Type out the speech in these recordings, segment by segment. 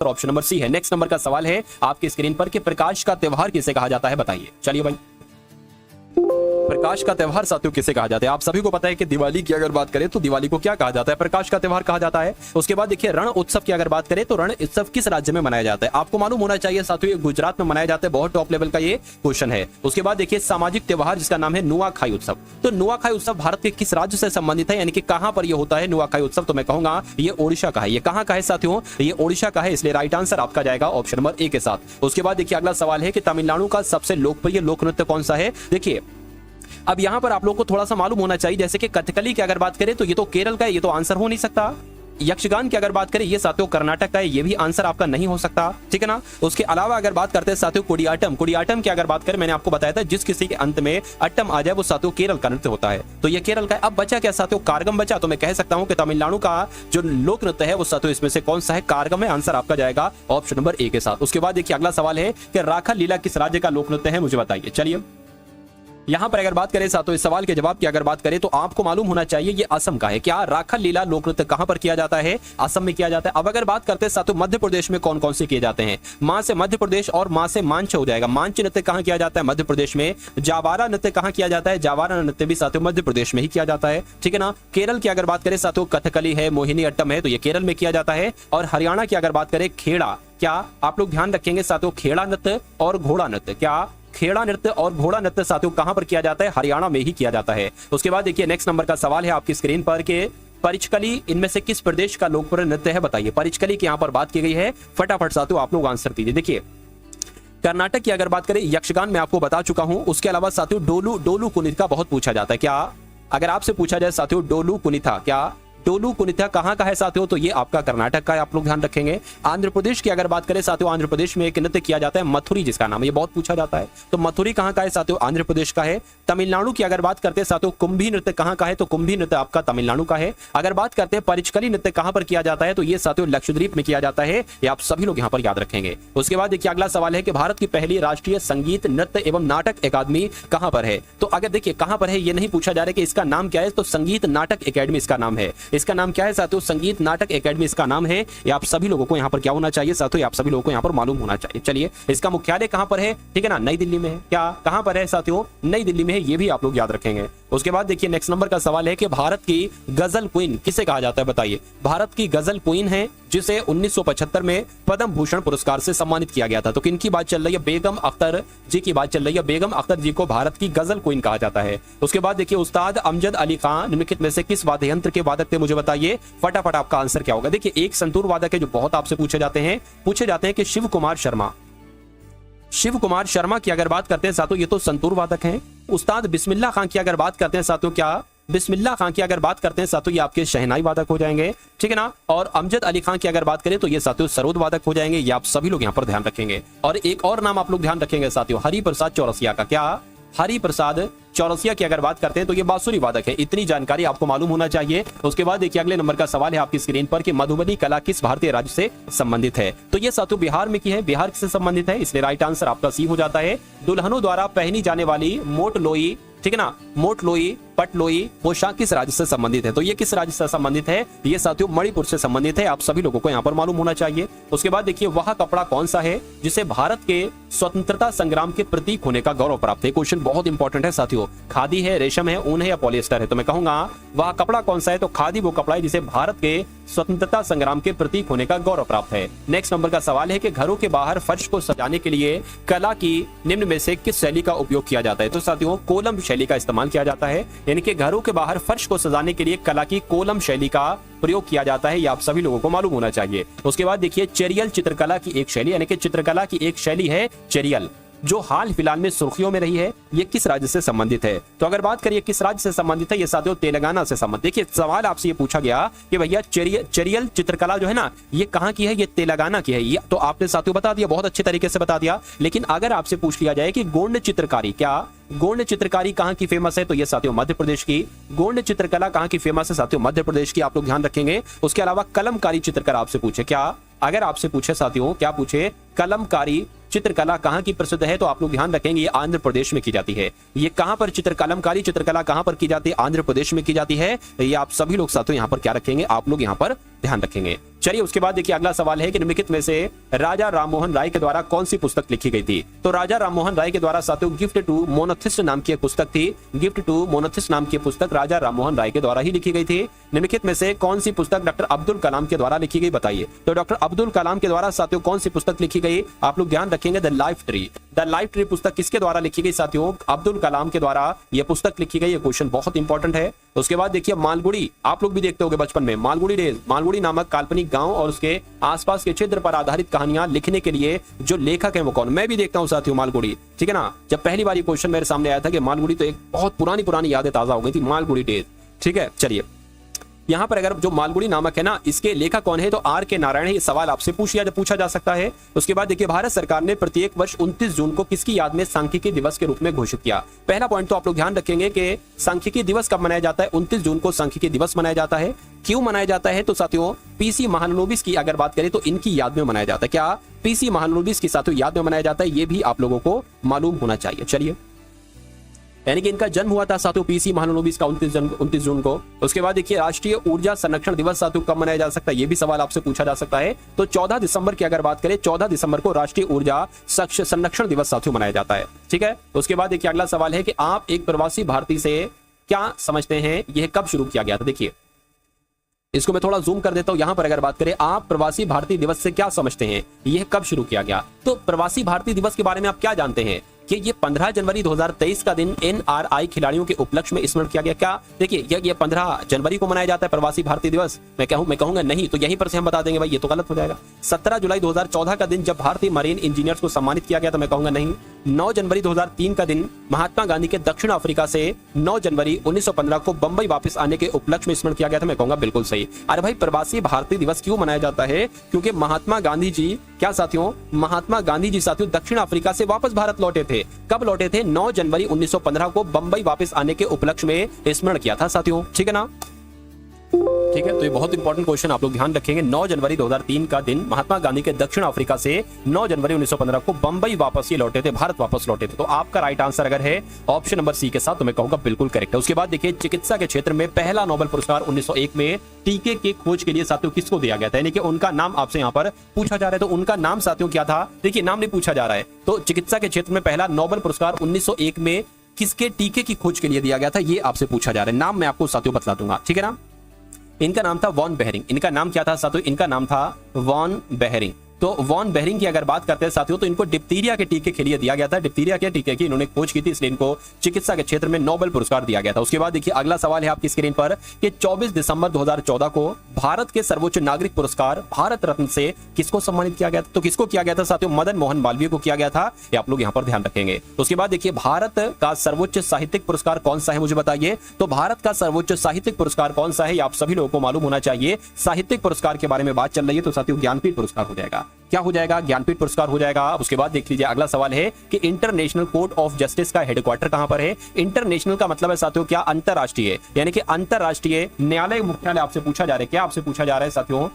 Option number C है। Next number का सवाल है आपकी स्क्रीन पर कि प्रकाश का त्योहार किसे कहा जाता है, बताइए। चलिए भाई, प्रकाश का त्योहार साथियों किसे कहा जाता है? आप सभी को पता है कि दिवाली की अगर बात करें तो दिवाली को क्या कहा जाता है? प्रकाश का त्योहार कहा जाता है। उसके बाद देखिए रण उत्सव की अगर बात करें तो रण उत्सव किस राज्य में मनाया जाता है? आपको मालूम होना चाहिए साथियों, ये गुजरात में मनाया जाता है। बहुत टॉप लेवल का ये क्वेश्चन है। उसके बाद देखिए सामाजिक त्योहार जिसका नाम है नुआखाई उत्सव। तो नुआखाई उत्सव भारत के किस राज्य से संबंधित है, यानी कि कहां पर ये होता है नुआखाई उत्सव? तो मैं कहूंगा ये ओडिशा का है। ये कहां का है साथियों? ये ओडिशा का है, इसलिए राइट आंसर आपका जाएगा ऑप्शन नंबर ए के साथ। उसके बाद देखिए अगला सवाल है कि तमिलनाडु का सबसे लोकप्रिय लोक नृत्य कौन सा है? देखिए अब यहां पर आप लोगों को थोड़ा सा मालूम होना चाहिए, जैसे कि कथकली की अगर बात करें तो ये तो केरल का है, ये तो आंसर हो नहीं सकता। यक्षगान की अगर बात करें ये साथियों कर्नाटक का है, ये भी आंसर आपका नहीं हो सकता, ठीक है ना। उसके अलावा अगर बात करते हैं साथियों कुडियाटम, कुडियाटम की अगर बात करें मैंने आपको बताया था जिस किसी के अंत में अट्टम आ जाए वो साथियों केरल का नृत्य होता है, तो ये केरल का है। अब बचा क्या साथियों? कारगम बचा। तो मैं कह सकता हूं कि तमिलनाडु का जो लोक नृत्य है वो साथियों इसमें से कौन सा है? कारगम है। आंसर आपका जाएगा ऑप्शन नंबर ए के साथ। उसके बाद देखिए अगला सवाल है कि राखा लीला किस राज्य का लोक नृत्य है, मुझे बताइए। चलिए यहां पर अगर बात करें साथियों इस सवाल के जवाब की अगर बात करें तो आपको मालूम होना चाहिए ये असम का है। क्या राखा लीला लोक नृत्य कहां पर किया जाता है? असम में किया जाता है। अब अगर बात करते हैं साथियों मध्य प्रदेश में कौन कौन से किए जाते हैं? मां से मध्य प्रदेश और मां से मांच हो जाएगा। मांच नृत्य कहां किया जाता है? मध्य प्रदेश में। जावारा नृत्य कहां किया जाता है? जावारा नृत्य भी साथियों मध्य प्रदेश में ही किया जाता है, ठीक है ना। केरल की अगर बात करें साथियों कथकली है, मोहिनी अट्टम है, तो ये केरल में किया जाता है। और हरियाणा की अगर बात करें खेड़ा, क्या आप लोग ध्यान रखेंगे साथियों खेड़ा नृत्य और घोड़ा नृत्य, क्या खेड़ा नृत्य और घोड़ा नृत्य साथियों कहां पर किया जाता है? हरियाणा में ही किया जाता है। उसके बाद देखिए नेक्स्ट नंबर का सवाल है आपकी स्क्रीन पर के परिचकली इनमें से किस प्रदेश का लोकप्रिय नृत्य है, बताइए। परिचकली की यहां पर बात की गई है, फटाफट साथियों आप लोग आंसर दीजिए। देखिए कर्नाटक की अगर बात करें यक्षगान मैं आपको बता चुका हूं। उसके अलावा साथियों डोलू कुनिता बहुत पूछा जाता है। क्या अगर आपसे पूछा जाए साथियों डोलू कुनिता, क्या डोलू कुनिता कहां का है साथियों? तो ये आपका कर्नाटक का है, आप लोग ध्यान रखेंगे। आंध्र प्रदेश की अगर बात करें साथियों आंध्र प्रदेश में एक नृत्य किया जाता है मथुरी जिसका नाम है, ये बहुत पूछा जाता है। तो मथुरी कहां का है साथियों? आंध्र प्रदेश का है। तमिलनाडु की अगर बात करते हैं साथियों कुंभी नृत्य कहां का है? तो कुंभी नृत्य आपका तमिलनाडु का है। अगर बात करते हैं परिचकली नृत्य कहां पर किया जाता है? तो ये साथियों लक्षद्वीप में किया जाता है, ये आप सभी लोग यहां पर याद रखेंगे। उसके बाद देखिए अगला सवाल है कि भारत की पहली राष्ट्रीय संगीत नृत्य एवं नाटक अकादमी कहां पर है? तो अगर देखिए कहां पर है ये नहीं पूछा जा रहा है कि इसका नाम क्या है, तो संगीत नाटक अकादमी इसका नाम है। इसका नाम क्या है साथियों? संगीत नाटक अकादमी इसका नाम है। ये आप सभी लोगों को यहाँ पर क्या होना चाहिए साथियों? आप सभी लोगों को यहाँ पर मालूम होना चाहिए। चलिए इसका मुख्यालय कहाँ पर है? ठीक है ना, नई दिल्ली में है। क्या कहाँ पर है साथियों? नई दिल्ली में है, ये भी आप लोग याद रखेंगे। उसके बाद देखिए नेक्स्ट नंबर का सवाल है कि भारत की गजल क्वीन किसे कहा जाता है, बताइए। भारत की गजल क्वीन है जिसे 1975 में पद्म भूषण पुरस्कार से सम्मानित किया गया था। तो किनकी बात चल रही है? बेगम अख्तर जी की बात चल रही है। बेगम अख्तर जी को भारत की गजल क्वीन कहा जाता है। उसके बाद देखिए उस्ताद अमजद अली खान निम्नलिखित में से किस वाद्य यंत्र के वादक थे, मुझे बताइए। फटाफट आपका आंसर क्या होगा? देखिए एक संतूर वादक है जो बहुत आपसे पूछे जाते हैं कि शिव कुमार शर्मा। शिव कुमार शर्मा की अगर बात करते हैं साथियों ये तो संतूर वादक हैं। उस्ताद बिस्मिल्लाह खान की अगर बात करते हैं साथियों, क्या बिस्मिल्लाह खान की अगर बात करते हैं साथियों ये आपके शहनाई वादक हो जाएंगे, ठीक है ना। और अमजद अली खान की अगर बात करें तो ये साथियों सरोद वादक हो जाएंगे, ये आप सभी लोग यहाँ पर ध्यान रखेंगे। और एक और नाम आप लोग ध्यान रखेंगे साथियों, हरिप्रसाद चौरसिया का। क्या हरिप्रसाद चौरसिया की अगर बात करते हैं तो ये बांसुरी वादक है। इतनी जानकारी आपको मालूम होना चाहिए। उसके बाद देखिए अगले नंबर का सवाल है आपकी स्क्रीन पर कि मधुबनी कला किस भारतीय राज्य से संबंधित है? तो ये साथियों बिहार में की है, बिहार से संबंधित है, इसलिए राइट आंसर आपका सी हो जाता है। दुल्हनों द्वारा पहनी जाने वाली मोट लोई, ठीक है ना, मोट लोई पटलोई पोशाक किस राज्य से संबंधित है? तो ये किस राज्य से संबंधित है? ये साथियों मणिपुर से संबंधित है, आप सभी लोगों को यहाँ पर मालूम होना चाहिए। उसके बाद देखिए वह कपड़ा कौन सा है जिसे भारत के स्वतंत्रता संग्राम के प्रतीक होने का गौरव प्राप्त है? क्वेश्चन बहुत इंपॉर्टेंट है साथियों। खादी है, रेशम है, ऊन है या पॉलिएस्टर है? तो मैं कहूंगा वह कपड़ा कौन सा है? तो खादी वो कपड़ा है जिसे भारत के स्वतंत्रता संग्राम के प्रतीक होने का गौरव प्राप्त है। नेक्स्ट नंबर का सवाल है कि घरों के बाहर फर्श को सजाने के लिए कला की निम्न में से किस शैली का उपयोग किया जाता है? तो साथियों कोलम शैली का इस्तेमाल किया जाता है, यानी कि घरों के बाहर फर्श को सजाने के लिए कला की कोलम शैली का प्रयोग किया जाता है, ये आप सभी लोगों को मालूम होना चाहिए। उसके बाद देखिए चेरियल चित्रकला की एक शैली, यानी कि चित्रकला की एक शैली है चेरियल, जो हाल फिलहाल में सुर्खियों में रही है, ये किस राज्य से संबंधित है? तो अगर बात करिए किस राज्य से संबंधित है, ये साथियों तेलंगाना से संबंधित। देखिए सवाल आपसे ये पूछा गया कि भैया चेरियल चित्रकला जो है ना ये कहाँ की है? ये तेलंगाना की है। ये तो आपने साथियों बता दिया, बहुत अच्छे तरीके से बता दिया। लेकिन अगर आपसे पूछ लिया जाए कि गोंड चित्रकारी, क्या गोंड चित्रकारी कहाँ की फेमस है? तो ये साथियों मध्य प्रदेश की। गोंड चित्रकला कहाँ की फेमस है साथियों? मध्य प्रदेश की, आप लोग ध्यान रखेंगे। उसके अलावा कलमकारी चित्रकला आपसे पूछे, क्या अगर आपसे पूछे साथियों, क्या पूछे कलमकारी चित्रकला कहाँ की प्रसिद्ध है? तो आप लोग ध्यान रखेंगे ये आंध्र प्रदेश में की जाती है। ये कहाँ पर कलमकारी चित्रकला कहाँ पर की जाती है? आंध्र प्रदेश में की जाती है। ये आप सभी लोग साथियों यहाँ पर क्या रखेंगे? आप लोग यहाँ पर ध्यान रखेंगे। चलिए उसके बाद देखिए अगला सवाल है कि निम्नलिखित में से राजा राममोहन राय के द्वारा कौन सी पुस्तक लिखी गई थी। तो राजा राममोहन राय के द्वारा साथियों गिफ्ट टू मोनाथिस्ट नाम की एक पुस्तक थी। गिफ्ट टू मोनाथिस्ट नाम की पुस्तक राजा राममोहन राय के द्वारा ही लिखी गई थी। निम्नलिखित में से कौन सी पुस्तक डॉक्टर अब्दुल कलाम के द्वारा लिखी गई, बताइए। तो डॉक्टर अब्दुल कलाम के द्वारा साथियों कौन सी पुस्तक लिखी गई, आप लोग ध्यान रखेंगे, the life tree. The life tree पुस्तक किसके द्वारा लिखी गई साथियों, अब्दुल कलाम के द्वारा यह पुस्तक लिखी गई। ये क्वेश्चन बहुत इंपॉर्टेंट है। उसके बाद देखिए मालगुड़ी, आप लोग भी देखते होंगे बचपन में, मालगुड़ी डेज, मालगुड़ी नामक काल्पनिक गांव और उसके आसपास के क्षेत्र पर आधारित कहानियां लिखने के लिए जो लेखक है वो कौन। मैं भी देखता हूं साथियों मालगुड़ी, ठीक है ना। जब पहली बार ये क्वेश्चन मेरे सामने आया था कि मालगुड़ी, तो एक बहुत पुरानी यादें ताजा हो गई थी, मालगुड़ी डेज, ठीक है। चलिए यहाँ पर अगर जो मालगुड़ी नामक है ना, इसके लेखक कौन है, तो आर के नारायण है। ये सवाल आपसे पूछा जा सकता है। उसके बाद देखिए भारत सरकार ने प्रत्येक वर्ष 29 जून को किसकी याद में सांख्यिकी दिवस के रूप में घोषित किया। पहला पॉइंट तो आप लोग ध्यान रखेंगे कि सांख्यिकी दिवस कब मनाया जाता है, 29 जून को सांख्यिकी दिवस मनाया जाता है। क्यों मनाया जाता है, तो साथियों पीसी महालनोबिस की अगर बात करें तो इनकी याद में मनाया जाता है। क्या पीसी महालनोबिस की साथियों याद में मनाया जाता है, ये भी आप लोगों को मालूम होना चाहिए। चलिए, यानी कि इनका जन्म हुआ था साथियों पीसी महालनोबिस का 29 जून को। उसके बाद देखिए राष्ट्रीय ऊर्जा संरक्षण दिवस साथियों कब मनाया जा सकता है, ये भी सवाल आपसे पूछा जा सकता है। तो 14 दिसंबर की अगर बात करें, 14 दिसंबर को राष्ट्रीय ऊर्जा संरक्षण दिवस साथियों मनाया जाता है, ठीक है। उसके बाद देखिए अगला सवाल है कि आप एक प्रवासी भारतीय से क्या समझते हैं, यह कब शुरू किया गया था। देखिए इसको मैं थोड़ा जूम कर देता हूं। यहां पर अगर बात करें, आप प्रवासी भारतीय दिवस से क्या समझते हैं, यह कब शुरू किया गया। तो प्रवासी भारतीय दिवस के बारे में आप क्या जानते हैं कि ये 15 जनवरी 2023 का दिन एनआरआई खिलाड़ियों के उपलक्ष्य में स्मरण किया गया। क्या देखिए ये 15 जनवरी को मनाया जाता है प्रवासी भारतीय दिवस, मैं कहूंगा नहीं, तो यहीं पर से हम बता देंगे भाई ये तो गलत हो जाएगा। 17 जुलाई 2014 का दिन जब भारतीय मरीन इंजीनियर्स को सम्मानित किया गया, तो मैं कहूंगा नहीं। 9 जनवरी 2003 का दिन महात्मा गांधी के दक्षिण अफ्रीका से 9 जनवरी 1915 को बंबई वापस आने के उपलक्ष्य में स्मरण किया गया था, मैं कहूंगा बिल्कुल सही। अरे भाई प्रवासी भारतीय दिवस क्यों मनाया जाता है, क्योंकि महात्मा गांधी जी क्या साथियों, महात्मा गांधी जी साथियों दक्षिण अफ्रीका से वापस भारत लौटे थे। कब लौटे थे, 9 जनवरी 1915 को बंबई वापस आने के उपलक्ष्य में स्मरण किया था साथियों, ठीक है ना। ठीक है, तो ये बहुत इंपॉर्टेंट क्वेश्चन आप लोग ध्यान रखेंगे। 9 जनवरी 2003 का दिन महात्मा गांधी के दक्षिण अफ्रीका से 9 जनवरी 1915 को बंबई वापस ये लौटे थे, भारत वापस लौटे थे। तो आपका राइट आंसर अगर है ऑप्शन नंबर सी के साथ, तो मैं कहूंगा बिल्कुल करेक्ट है। उसके बाद देखिए चिकित्सा के क्षेत्र में पहला नोबेल पुरस्कार 1901 में टीके के खोज के लिए साथियों किसको दिया गया था, यानी कि उनका नाम आपसे यहाँ पर पूछा जा रहा है। तो उनका नाम साथियों क्या था, देखिए नाम नहीं पूछा जा रहा है। तो चिकित्सा के क्षेत्र में पहला नोबेल पुरस्कार 1901 में किसके टीके की खोज के लिए दिया गया था, ये आपसे पूछा जा रहा है। नाम मैं आपको साथियों बता दूंगा, ठीक है ना। इनका नाम था वॉन बेहरिंग। इनका नाम क्या था साथियों, इनका नाम था वॉन बेहरिंग। तो वॉन बेहरिंग की अगर बात करते हैं साथियों, तो इनको डिप्थीरिया के टीके के लिए दिया गया था। डिप्थीरिया के टीके की इन्होंने खोज की थी, इसलिए इनको चिकित्सा के क्षेत्र में नोबेल पुरस्कार दिया गया था। उसके बाद देखिए अगला सवाल है आपकी स्क्रीन पर कि 24 दिसंबर 2014 को भारत के सर्वोच्च नागरिक पुरस्कार भारत रत्न से किसको सम्मानित किया गया था। तो किसको किया गया था साथियों, मदन मोहन मालवीय को किया गया था, ये आप लोग यहाँ पर ध्यान रखेंगे। उसके बाद देखिए भारत का सर्वोच्च साहित्यिक पुरस्कार कौन सा है, मुझे बताइए। तो भारत का सर्वोच्च साहित्यिक पुरस्कार कौन सा है, आप सभी लोगों को मालूम होना चाहिए। साहित्यिक पुरस्कार के बारे में बात चल रही है, तो साथियों ज्ञानपीठ पुरस्कार हो जाएगा। क्या हो जाएगा, ज्ञानपीठ पुरस्कार हो जाएगा। उसके बाद देख लीजिए अगला सवाल है कि इंटरनेशनल कोर्ट ऑफ जस्टिस का हेडक्वार्टर कहां पर है। इंटरनेशनल का मतलब है साथियों क्या, अंतरराष्ट्रीय, यानी कि अंतरराष्ट्रीय न्यायालय मुख्यालय आपसे पूछा जा रहा है। क्या आपसे पूछा जा रहा है साथियों,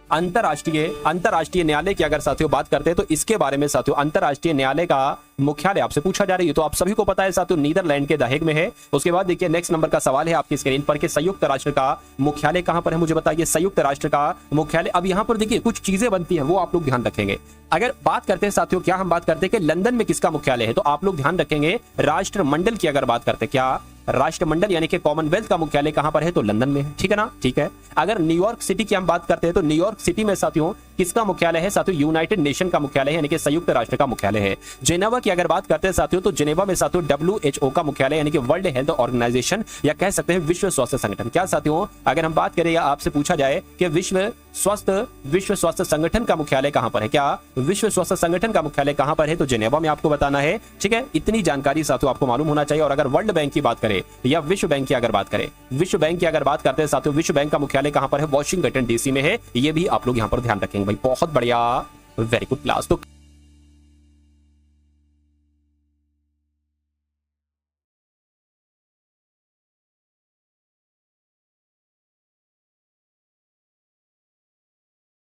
अंतरराष्ट्रीय न्यायालय की अगर साथियों बात करते हैं, तो इसके बारे में साथियों अंतरराष्ट्रीय न्यायालय का मुख्यालय आपसे पूछा जा रही है। तो आप सभी को पता है साथियों नीदरलैंड के द हेग में है। उसके बाद देखिए नेक्स्ट नंबर का सवाल है आपकी स्क्रीन पर कि संयुक्त राष्ट्र का मुख्यालय कहां पर है, मुझे बताइए। संयुक्त राष्ट्र का मुख्यालय, अब यहां पर देखिए कुछ चीजें बनती है, वो आप लोग ध्यान रखेंगे। अगर बात करते हैं साथियों, क्या हम बात करते हैं कि लंदन में किसका मुख्यालय है, तो आप लोग ध्यान रखेंगे राष्ट्रमंडल की अगर बात करते हैं, क्या राष्ट्रमंडल यानी कि कॉमनवेल्थ का मुख्यालय कहां पर है, तो लंदन में है, ठीक है ना। ठीक है, अगर न्यूयॉर्क सिटी की हम बात करते हैं, तो न्यूयॉर्क सिटी में साथियों किसका मुख्यालय है, साथियों यूनाइटेड नेशन का मुख्यालय है, यानी कि संयुक्त राष्ट्र का मुख्यालय है। जेनेवा की अगर बात करते हैं साथियों, तो जेनेवा में साथियों WHO का मुख्यालय यानी कि वर्ल्ड हेल्थ ऑर्गेनाइजेशन, या कह सकते हैं विश्व स्वास्थ्य संगठन। क्या साथियों अगर हम बात करें या आपसे पूछा जाए कि विश्व स्वास्थ्य संगठन का मुख्यालय कहां पर है, क्या विश्व स्वास्थ्य संगठन का मुख्यालय कहां पर है, तो जेनेवा में आपको बताना है, ठीक है। इतनी जानकारी साथियों आपको मालूम होना चाहिए। और अगर वर्ल्ड बैंक की बात करें या विश्व बैंक की अगर बात करें, विश्व बैंक की अगर बात करते हैं साथियों, विश्व बैंक का मुख्यालय कहां पर है, वाशिंगटन DC में है। ये भी आप लोग यहां पर ध्यान रखेंगे भाई, बहुत बढ़िया, वेरी गुड क्लास। तो